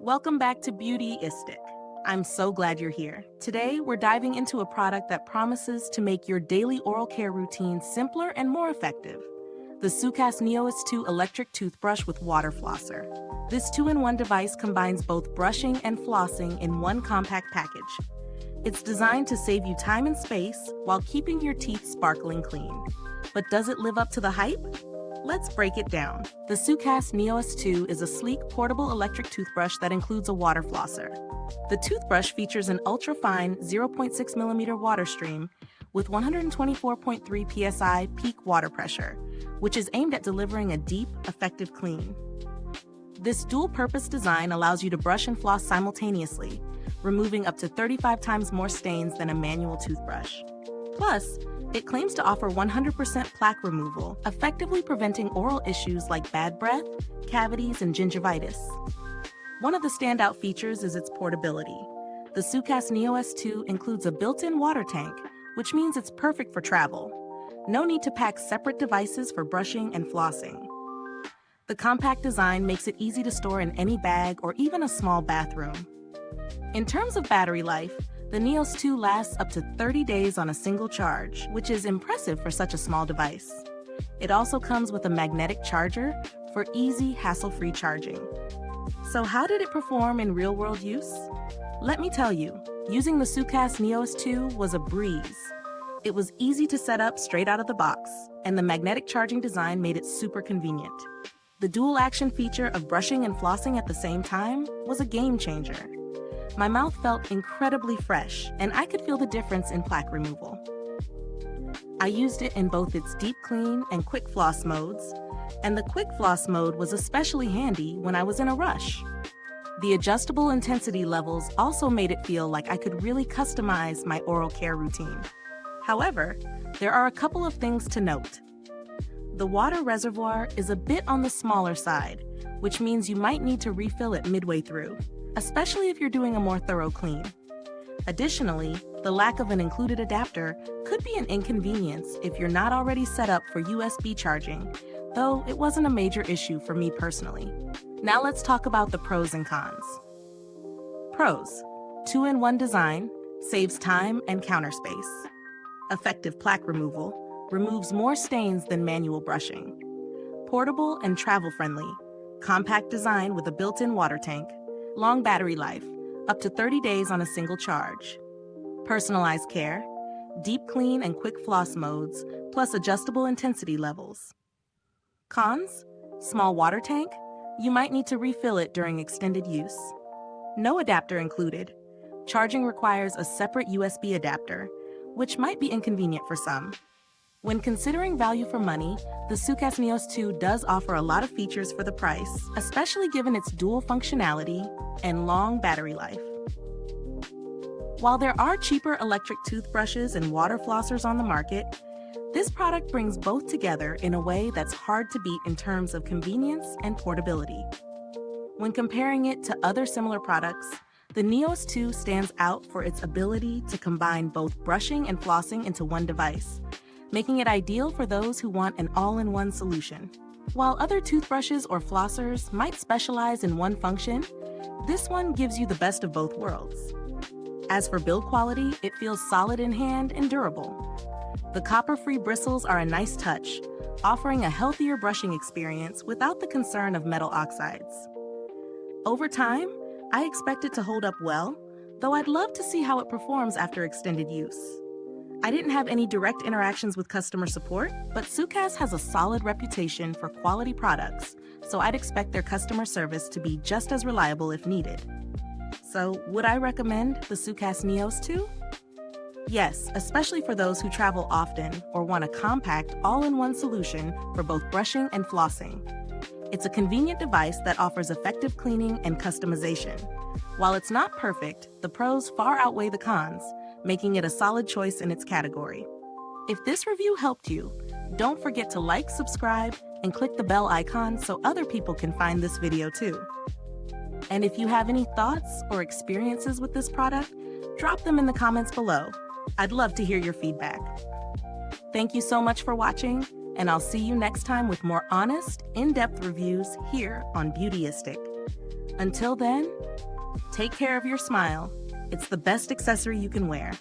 Welcome back to Beautyistic. I'm so glad you're here. Today, we're diving into a product that promises to make your daily oral care routine simpler and more effective. The Soocas NEOS II electric toothbrush with Water Flosser. This two-in-one device combines both brushing and flossing in one compact package. It's designed to save you time and space while keeping your teeth sparkling clean. But does it live up to the hype? Let's break it down. The Soocas NEOS II is a sleek, portable electric toothbrush that includes a water flosser. The toothbrush features an ultra-fine 0.6mm water stream with 124.3 psi peak water pressure, which is aimed at delivering a deep, effective clean. This dual-purpose design allows you to brush and floss simultaneously, removing up to 35 times more stains than a manual toothbrush. Plus, it claims to offer 100% plaque removal, effectively preventing oral issues like bad breath, cavities, and gingivitis. One of the standout features is its portability. The Soocas NEOS II includes a built-in water tank, which means it's perfect for travel. No need to pack separate devices for brushing and flossing. The compact design makes it easy to store in any bag or even a small bathroom. In terms of battery life, the NEOS II lasts up to 30 days on a single charge, which is impressive for such a small device. It also comes with a magnetic charger for easy, hassle-free charging. So how did it perform in real-world use? Let me tell you, using the Soocas NEOS II was a breeze. It was easy to set up straight out of the box, and the magnetic charging design made it super convenient. The dual-action feature of brushing and flossing at the same time was a game-changer. My mouth felt incredibly fresh, and I could feel the difference in plaque removal. I used it in both its deep clean and quick floss modes, and the quick floss mode was especially handy when I was in a rush. The adjustable intensity levels also made it feel like I could really customize my oral care routine. However, there are a couple of things to note. The water reservoir is a bit on the smaller side, which means you might need to refill it midway through, especially if you're doing a more thorough clean. Additionally, the lack of an included adapter could be an inconvenience if you're not already set up for USB charging, though it wasn't a major issue for me personally. Now let's talk about the pros and cons. Pros: two-in-one design, saves time and counter space. Effective plaque removal, removes more stains than manual brushing. Portable and travel-friendly, compact design with a built-in water tank. Long battery life, up to 30 days on a single charge. Personalized care, deep clean and quick floss modes, plus adjustable intensity levels. Cons: small water tank, you might need to refill it during extended use. No adapter included. Charging requires a separate USB adapter, which might be inconvenient for some. When considering value for money, the Soocas NEOS II does offer a lot of features for the price, especially given its dual functionality and long battery life. While there are cheaper electric toothbrushes and water flossers on the market, this product brings both together in a way that's hard to beat in terms of convenience and portability. When comparing it to other similar products, the NEOS II stands out for its ability to combine both brushing and flossing into one device, making it ideal for those who want an all-in-one solution. While other toothbrushes or flossers might specialize in one function, this one gives you the best of both worlds. As for build quality, it feels solid in hand and durable. The copper-free bristles are a nice touch, offering a healthier brushing experience without the concern of metal oxides. Over time, I expect it to hold up well, though I'd love to see how it performs after extended use. I didn't have any direct interactions with customer support, but Soocas has a solid reputation for quality products, so I'd expect their customer service to be just as reliable if needed. So, would I recommend the Soocas NEOS II? Yes, especially for those who travel often or want a compact, all-in-one solution for both brushing and flossing. It's a convenient device that offers effective cleaning and customization. While it's not perfect, the pros far outweigh the cons, making it a solid choice in its category. If this review helped you, don't forget to like, subscribe, and click the bell icon so other people can find this video too. And if you have any thoughts or experiences with this product, drop them in the comments below. I'd love to hear your feedback. Thank you so much for watching, and I'll see you next time with more honest, in-depth reviews here on Beautyistic. Until then, Take care of your smile. It's the best accessory you can wear.